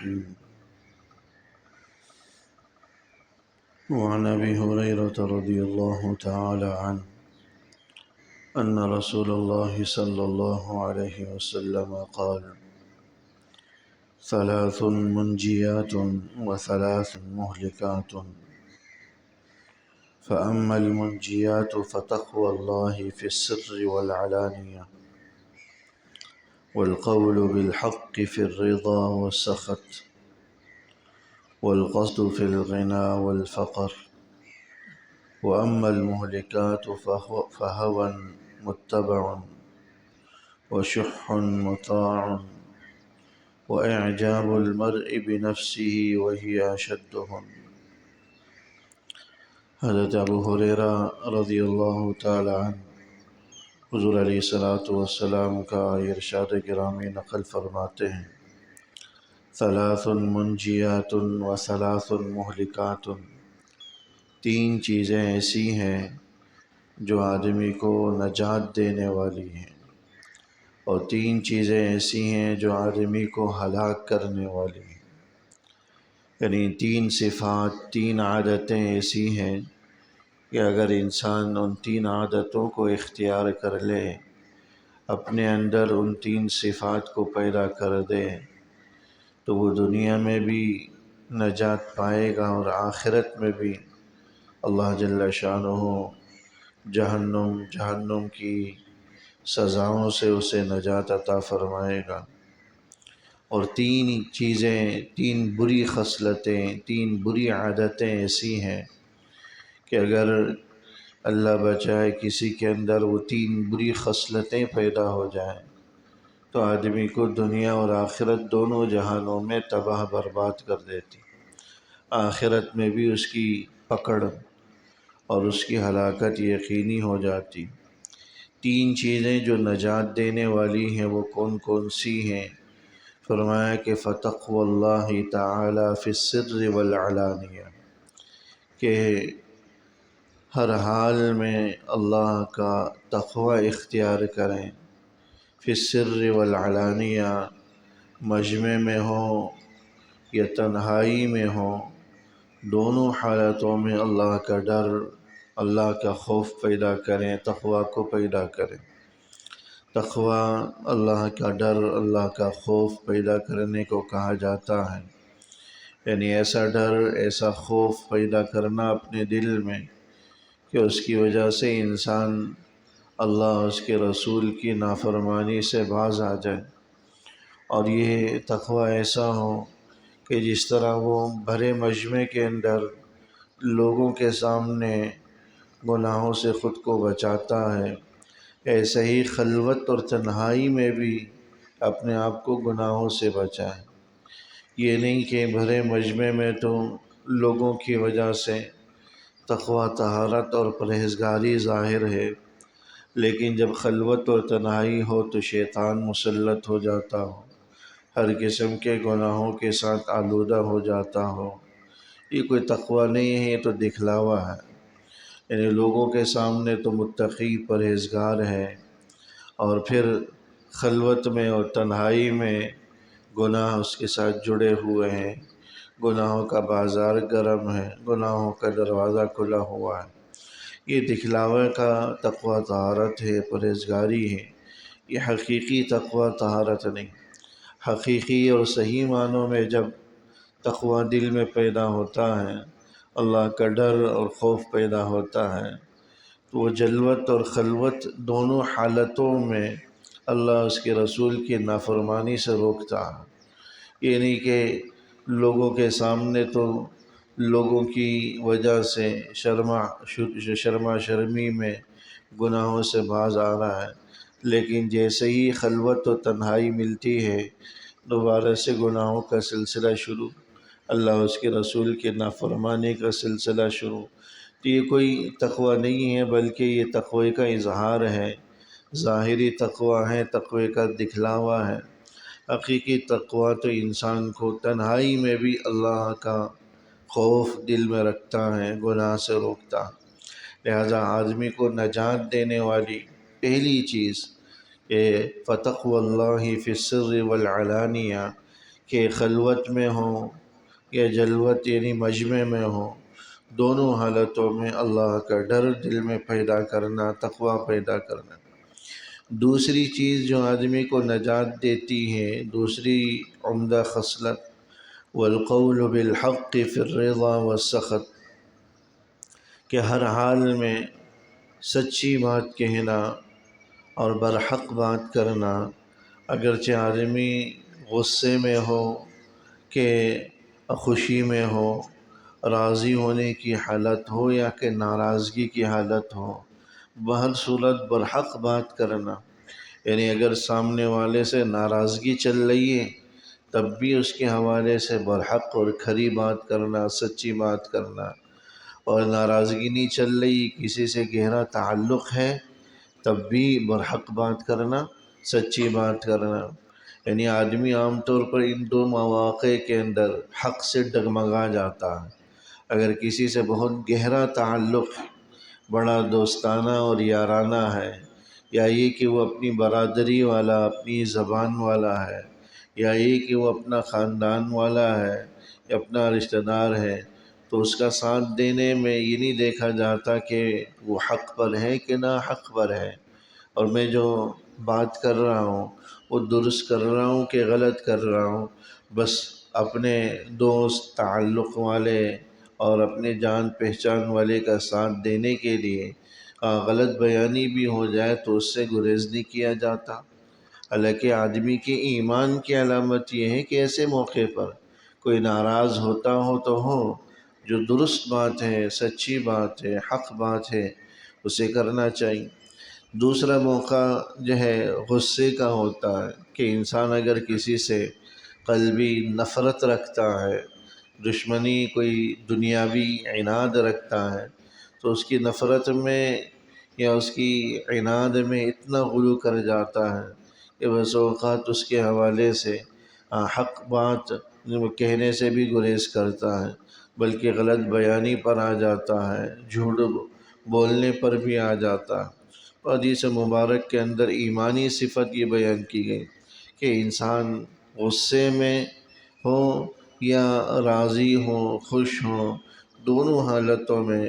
الرحيم. وعن أبي هريرة رضي الله تعالى عنه أن رسول الله صلى الله عليه وسلم قال: ثلاث منجيات وثلاث مهلكات، فأما المنجيات فتقوى الله في السر والعلانية، والقول بالحق في الرضا والسخط، والقصد في الغنى والفقر. وأما المهلكات فهوى متبع، وشح مطاع، وإعجاب المرء بنفسه وهي أشدهن۔ حضرت ابو ہریرہ رضی اللہ تعالی عنہ حضور علیہ الصلوۃ والسلام کا ارشاد گرامی نقل فرماتے ہیں: ثلاث منجیات و ثلاث مہلکات، تین چیزیں ایسی ہیں جو آدمی کو نجات دینے والی ہیں، اور تین چیزیں ایسی ہیں جو آدمی کو ہلاک کرنے والی ہیں۔ یعنی تین صفات، تین عادتیں ایسی ہیں کہ اگر انسان ان تین عادتوں کو اختیار کر لے، اپنے اندر ان تین صفات کو پیدا کر دے، تو وہ دنیا میں بھی نجات پائے گا اور آخرت میں بھی اللہ جل شانہ جہنم کی سزاؤں سے اسے نجات عطا فرمائے گا۔ اور تین چیزیں، تین بری خصلتیں، تین بری عادتیں ایسی ہیں کہ اگر اللہ بچائے کسی کے اندر وہ تین بری خصلتیں پیدا ہو جائیں تو آدمی کو دنیا اور آخرت دونوں جہانوں میں تباہ برباد کر دیتی، آخرت میں بھی اس کی پکڑ اور اس کی ہلاکت یقینی ہو جاتی۔ تین چیزیں جو نجات دینے والی ہیں وہ کون کون سی ہیں؟ فرمایا کہ فَتَقْوَى اللَّهِ تَعَالَى فِي السِّرِّ وَالْعَلَانِيَةِ، کہ ہر حال میں اللہ کا تقوی اختیار کریں، فی السِّرِّ وَالْعَلَانِيَةِ، مجمع میں ہو یا تنہائی میں ہو، دونوں حالتوں میں اللہ کا ڈر، اللہ کا خوف پیدا کریں، تقوی کو پیدا کریں۔ تقوی اللہ کا ڈر، اللہ کا خوف پیدا کرنے کو کہا جاتا ہے۔ یعنی ایسا ڈر، ایسا خوف پیدا کرنا اپنے دل میں کہ اس کی وجہ سے انسان اللہ اس کے رسول کی نافرمانی سے باز آ جائے، اور یہ تقوی ایسا ہو کہ جس طرح وہ بھرے مجمع کے اندر لوگوں کے سامنے گناہوں سے خود کو بچاتا ہے، ایسے ہی خلوت اور تنہائی میں بھی اپنے آپ کو گناہوں سے بچائے۔ یہ نہیں کہ بھرے مجمع میں تو لوگوں کی وجہ سے تقوی، طہارت اور پرہیزگاری ظاہر ہے، لیکن جب خلوت اور تنہائی ہو تو شیطان مسلط ہو جاتا ہو، ہر قسم کے گناہوں کے ساتھ آلودہ ہو جاتا ہو۔ یہ کوئی تقوی نہیں ہے، یہ تو دکھلاوا ہے۔ یعنی لوگوں کے سامنے تو متقی، پرہیزگار ہے، اور پھر خلوت میں اور تنہائی میں گناہ اس کے ساتھ جڑے ہوئے ہیں، گناہوں کا بازار گرم ہے، گناہوں کا دروازہ کھلا ہوا ہے۔ یہ دکھلاوے کا تقوی طہارت ہے، پرہیزگاری ہے، یہ حقیقی تقوی طہارت نہیں۔ حقیقی اور صحیح معنوں میں جب تقوی دل میں پیدا ہوتا ہے، اللہ کا ڈر اور خوف پیدا ہوتا ہے، تو وہ جلوت اور خلوت دونوں حالتوں میں اللہ اس کے رسول کی نافرمانی سے روکتا ہے۔ یہ نہیں کہ لوگوں کے سامنے تو لوگوں کی وجہ سے شرما شرمی میں گناہوں سے باز آ رہا ہے، لیکن جیسے ہی خلوت و تنہائی ملتی ہے دوبارہ سے گناہوں کا سلسلہ شروع، اللہ اس کے رسول کی نافرمانی کا سلسلہ شروع۔ تو یہ کوئی تقوی نہیں ہے، بلکہ یہ تقوی کا اظہار ہے، ظاہری تقوی ہے، تقوی کا دکھلاوا ہے۔ حقیقی تقوی تو انسان کو تنہائی میں بھی اللہ کا خوف دل میں رکھتا ہے، گناہ سے روکتا ہے۔ لہذا آدمی کو نجات دینے والی پہلی چیز کہ فَتَقْوَى اللَّهِ فِي السِّرِّ وَالْعَلَانِيَةِ، کہ خلوت میں ہوں یا جلوت یعنی مجمع میں ہوں، دونوں حالتوں میں اللہ کا ڈر دل میں پیدا کرنا، تقوی پیدا کرنا۔ دوسری چیز جو آدمی کو نجات دیتی ہے، دوسری عمدہ خصلت، والقول بالحق فی الرضا والسخط، کہ ہر حال میں سچی بات کہنا اور برحق بات کرنا، اگرچہ آدمی غصے میں ہو کہ خوشی میں ہو، راضی ہونے کی حالت ہو یا کہ ناراضگی کی حالت ہو، بہر صورت برحق بات کرنا، یعنی اگر سامنے والے سے ناراضگی چل رہی ہے تب بھی اس کے حوالے سے برحق اور کھری بات کرنا، سچی بات کرنا، اور ناراضگی نہیں چل رہی، کسی سے گہرا تعلق ہے تب بھی برحق بات کرنا، سچی بات کرنا۔ یعنی آدمی عام طور پر ان دو مواقع کے اندر حق سے ڈگمگا جاتا ہے۔ اگر کسی سے بہت گہرا تعلق، بڑا دوستانہ اور یارانہ ہے، یا یہ کہ وہ اپنی برادری والا، اپنی زبان والا ہے، یا یہ کہ وہ اپنا خاندان والا ہے یا اپنا رشتہ دار ہے، تو اس کا ساتھ دینے میں یہ نہیں دیکھا جاتا کہ وہ حق پر ہے کہ نا حق پر ہے، اور میں جو بات کر رہا ہوں وہ درست کر رہا ہوں کہ غلط کر رہا ہوں۔ بس اپنے دوست، تعلق والے اور اپنے جان پہچان والے کا ساتھ دینے کے لیے غلط بیانی بھی ہو جائے تو اس سے گریز نہیں کیا جاتا۔ حالانکہ آدمی کے ایمان کی علامت یہ ہے کہ ایسے موقع پر کوئی ناراض ہوتا ہو تو ہو، جو درست بات ہے، سچی بات ہے، حق بات ہے، اسے کرنا چاہیے۔ دوسرا موقع جو ہے غصے کا ہوتا ہے کہ انسان اگر کسی سے قلبی نفرت رکھتا ہے، دشمنی، کوئی دنیاوی عناد رکھتا ہے، تو اس کی نفرت میں یا اس کی عناد میں اتنا غلو کر جاتا ہے کہ بس اوقات اس کے حوالے سے حق بات کہنے سے بھی گریز کرتا ہے، بلکہ غلط بیانی پر آ جاتا ہے، جھوٹ بولنے پر بھی آ جاتا ہے۔ حدیث مبارک کے اندر ایمانی صفت یہ بیان کی گئی کہ انسان غصے میں ہو یا راضی ہو، خوش ہو، دونوں حالتوں میں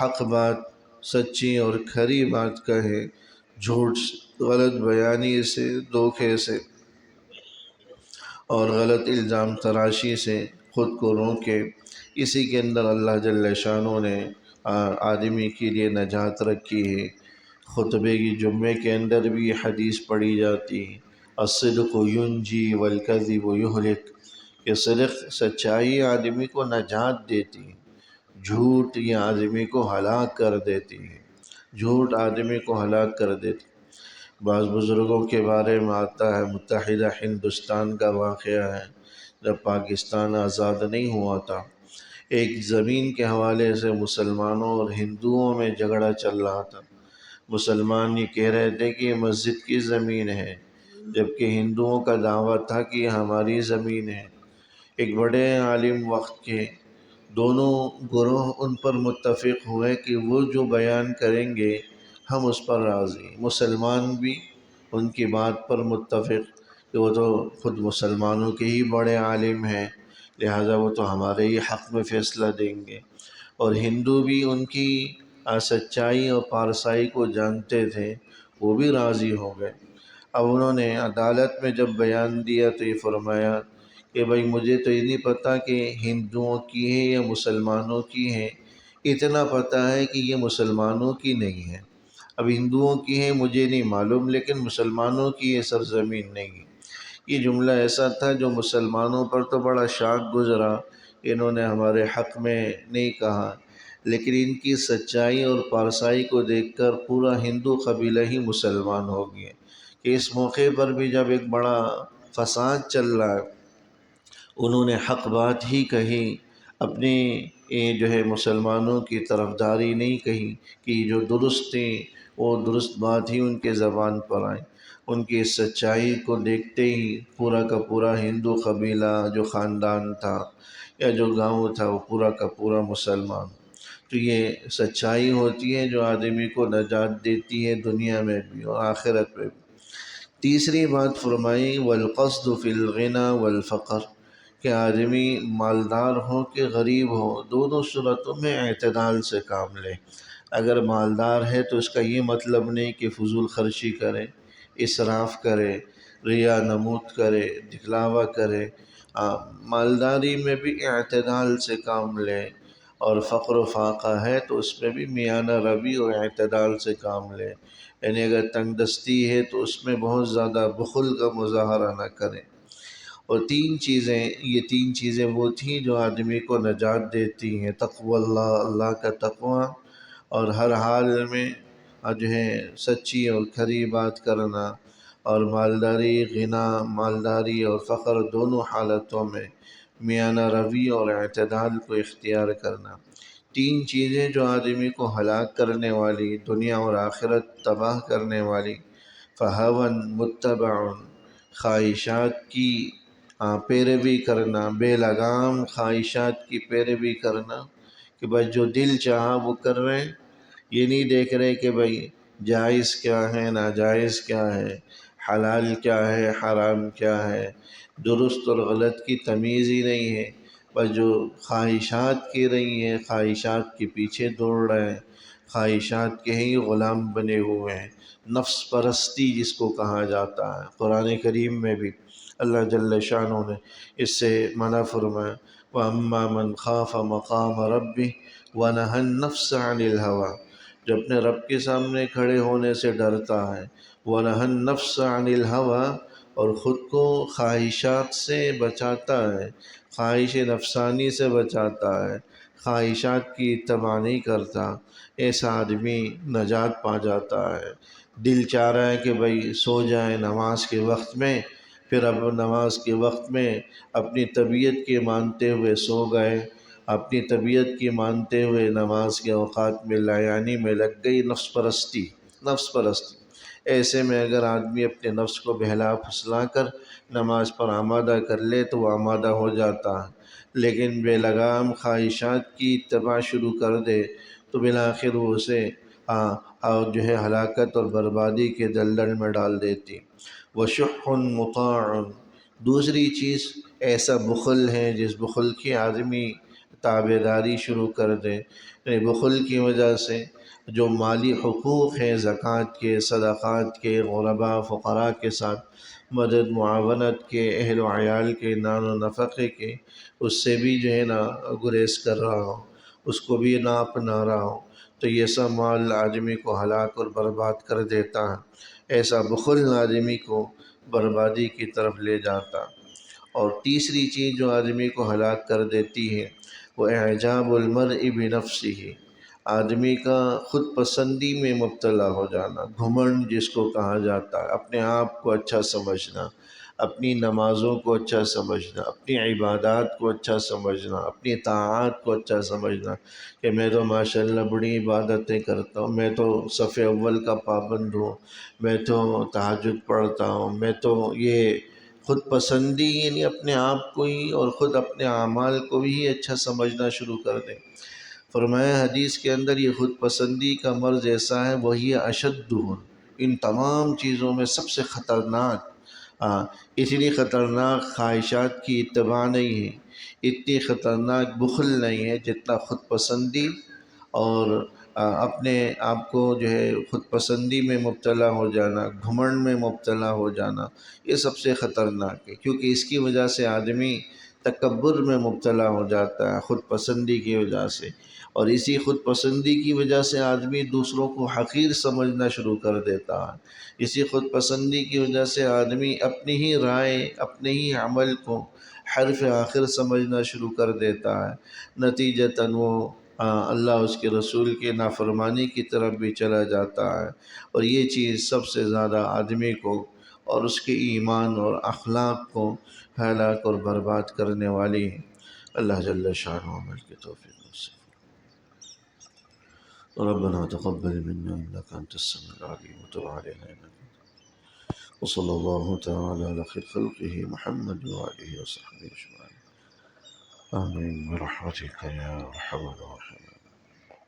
حق بات، سچی اور کھری بات کہے، جھوٹ، غلط بیانی سے، دھوکے سے اور غلط الزام تراشی سے خود کو روکے۔ اسی کے اندر اللہ جل شانہ نے آدمی کے لیے نجات رکھی ہے۔ خطبے کی جمعے کے اندر بھی یہ حدیث پڑھی جاتی ہے، الصدق ینجی والکذب یہلک، کہ صدق، سچائی آدمی کو نجات دیتی ہے، جھوٹ یہ آدمی کو ہلاک کر دیتی ہے، جھوٹ آدمی کو ہلاک کر دیتی ہے۔ بعض بزرگوں کے بارے میں آتا ہے، متحدہ ہندوستان کا واقعہ ہے، جب پاکستان آزاد نہیں ہوا تھا، ایک زمین کے حوالے سے مسلمانوں اور ہندوؤں میں جھگڑا چل رہا تھا۔ مسلمان یہ کہہ رہے تھے کہ یہ مسجد کی زمین ہے، جبکہ ہندوؤں کا دعویٰ تھا کہ یہ ہماری زمین ہے۔ ایک بڑے عالم وقت کے دونوں گروہ ان پر متفق ہوئے کہ وہ جو بیان کریں گے ہم اس پر راضی۔ مسلمان بھی ان کی بات پر متفق کہ وہ تو خود مسلمانوں کے ہی بڑے عالم ہیں، لہٰذا وہ تو ہمارے ہی حق میں فیصلہ دیں گے، اور ہندو بھی ان کی سچائی اور پارسائی کو جانتے تھے، وہ بھی راضی ہو گئے۔ اب انہوں نے عدالت میں جب بیان دیا تو یہ فرمایا کہ بھائی مجھے تو یہ نہیں پتہ کہ ہندوؤں کی ہے یا مسلمانوں کی ہے، اتنا پتہ ہے کہ یہ مسلمانوں کی نہیں ہے۔ اب ہندوؤں کی ہے مجھے نہیں معلوم، لیکن مسلمانوں کی یہ سرزمین نہیں ہے۔ یہ جملہ ایسا تھا جو مسلمانوں پر تو بڑا شاق گزرا، انہوں نے ہمارے حق میں نہیں کہا، لیکن ان کی سچائی اور پارسائی کو دیکھ کر پورا ہندو قبیلہ ہی مسلمان ہو گیا، کہ اس موقع پر بھی جب ایک بڑا فساد چل رہا ہے، انہوں نے حق بات ہی کہی، اپنی جو ہے مسلمانوں کی طرفداری نہیں کہی، کہ جو درست تھی وہ درست بات ہی ان کے زبان پر آئی۔ ان کی سچائی کو دیکھتے ہی پورا کا پورا ہندو قبیلہ، جو خاندان تھا یا جو گاؤں تھا، وہ پورا کا پورا مسلمان۔ تو یہ سچائی ہوتی ہے جو آدمی کو نجات دیتی ہے، دنیا میں بھی اور آخرت میں بھی۔ تیسری بات فرمائی، والقصد فی الغنى والفقر، کہ آدمی مالدار ہو کہ غریب ہو، دونوں صورتوں میں اعتدال سے کام لے۔ اگر مالدار ہے تو اس کا یہ مطلب نہیں کہ فضول خرچی کرے، اسراف کرے، ریا نمود کرے، دکھلاوا کرے۔ مالداری میں بھی اعتدال سے کام لے، اور فقر و فاقہ ہے تو اس میں بھی میانہ روی اور اعتدال سے کام لے۔ یعنی اگر تنگ دستی ہے تو اس میں بہت زیادہ بخل کا مظاہرہ نہ کریں۔ اور یہ تین چیزیں وہ تھیں جو آدمی کو نجات دیتی ہیں: تقوی اللہ، اللہ کا تقوی، اور ہر حال میں جو ہے سچی اور کھری بات کرنا، اور مالداری اور فقر دونوں حالتوں میں میانہ روی اور اعتدال کو اختیار کرنا۔ تین چیزیں جو آدمی کو ہلاک کرنے والی، دنیا اور آخرت تباہ کرنے والی: فہون متبع، خواہشات کی پیروی کرنا، بے لگام خواہشات کی پیروی کرنا، کہ بس جو دل چاہا وہ کر رہے ہیں، یہ نہیں دیکھ رہے کہ بھئی جائز کیا ہے، ناجائز کیا ہے، حلال کیا ہے، حرام کیا ہے، درست اور غلط کی تمیز ہی نہیں ہے۔ بس جو خواہشات کی رہی ہیں، خواہشات کے پیچھے دوڑ رہے ہیں، خواہشات کے ہی غلام بنے ہوئے ہیں۔ نفس پرستی جس کو کہا جاتا ہے، قرآن کریم میں بھی اللہ جل شانہ نے اس سے منع فرمایا: وَأَمَّا مَنْ خَافَ مَقَامَ رَبِّهِ وَنَهَى النَّفْسَ عَنِ الْهَوَىٰ، جو اپنے رب کے سامنے کھڑے ہونے سے ڈرتا ہے، وَنَهَى النَّفْسَ عَنِ الْهَوَىٰ، اور خود کو خواہشات سے بچاتا ہے، خواہش نفسانی سے بچاتا ہے، خواہشات کی اتباع نہیں کرتا، ایسا آدمی نجات پا جاتا ہے۔ دل چاہ رہا ہے کہ بھئی سو جائیں نماز کے وقت میں، پھر اب نماز کے وقت میں اپنی طبیعت کے مانتے ہوئے سو گئے، اپنی طبیعت کی مانتے ہوئے نماز کے اوقات میں لایانی میں لگ گئی، نفس پرستی۔ ایسے میں اگر آدمی اپنے نفس کو بہلا پھسلا کر نماز پر آمادہ کر لے تو وہ آمادہ ہو جاتا ہے، لیکن بے لگام خواہشات کی اتباع شروع کر دے تو بالآخر وہ اسے جو ہے ہلاکت اور بربادی کے دلدل میں ڈال دیتی۔ وَشُحٌّ مُطَاعٌ، دوسری چیز ایسا بخل ہے جس بخل کی آدمی تابعداری شروع کر دے۔ یعنی بخل کی وجہ سے جو مالی حقوق ہیں، زکوٰۃ کے، صدقات کے، غرباء فقراء کے ساتھ مدد معاونت کے، اہل و عیال کے نان و نفقے کے، اس سے بھی جو ہے نا گریز کر رہا ہو، اس کو بھی نہ اپنا رہا ہو، تو یہ سب مال آدمی کو ہلاک اور برباد کر دیتا ہے۔ ایسا بخل آدمی کو بربادی کی طرف لے جاتا۔ اور تیسری چیز جو آدمی کو ہلاک کر دیتی ہے وہ اعجاب المرء بنفسہ، آدمی کا خود پسندی میں مبتلا ہو جانا، گھمنڈ جس کو کہا جاتا ہے، اپنے آپ کو اچھا سمجھنا، اپنی نمازوں کو اچھا سمجھنا، اپنی عبادات کو اچھا سمجھنا، اپنی طاعات کو اچھا سمجھنا، کہ میں تو ماشاءاللہ بڑی عبادتیں کرتا ہوں، میں تو صف اول کا پابند ہوں، میں تو تہجد پڑھتا ہوں، میں تو یہ خود پسندی، یعنی اپنے آپ کو ہی اور خود اپنے اعمال کو ہی اچھا سمجھنا شروع کر دیں۔ فرمایا حدیث کے اندر یہ خود پسندی کا مرض ایسا ہے، وہی اشدہ، ان تمام چیزوں میں سب سے خطرناک، اتنی خطرناک خواہشات کی اتباع نہیں ہے، اتنی خطرناک بخل نہیں ہے جتنا خود پسندی اور اپنے آپ کو جو ہے خود پسندی میں مبتلا ہو جانا، گھمنڈ میں مبتلا ہو جانا، یہ سب سے خطرناک ہے، کیونکہ اس کی وجہ سے آدمی تکبر میں مبتلا ہو جاتا ہے، خود پسندی کی وجہ سے، اور اسی خود پسندی کی وجہ سے آدمی دوسروں کو حقیر سمجھنا شروع کر دیتا ہے، اسی خود پسندی کی وجہ سے آدمی اپنی ہی رائے، اپنے ہی عمل کو حرف آخر سمجھنا شروع کر دیتا ہے، نتیجتاً وہ اللہ اس کے رسول کے نافرمانی کی طرف بھی چلا جاتا ہے، اور یہ چیز سب سے زیادہ آدمی کو اور اس کے ایمان اور اخلاق کو ہلاک اور برباد کرنے والی ہے۔ اللہ جل شانہ عمل کی توفیق نصیب۔ ربنا تقبل منا انك انت السميع العليم وتب علينا انك وصلى الله تعالى على خير خلقه محمد وآله وصحبه أجمعين آمين برحمتك يا أرحم الراحمين.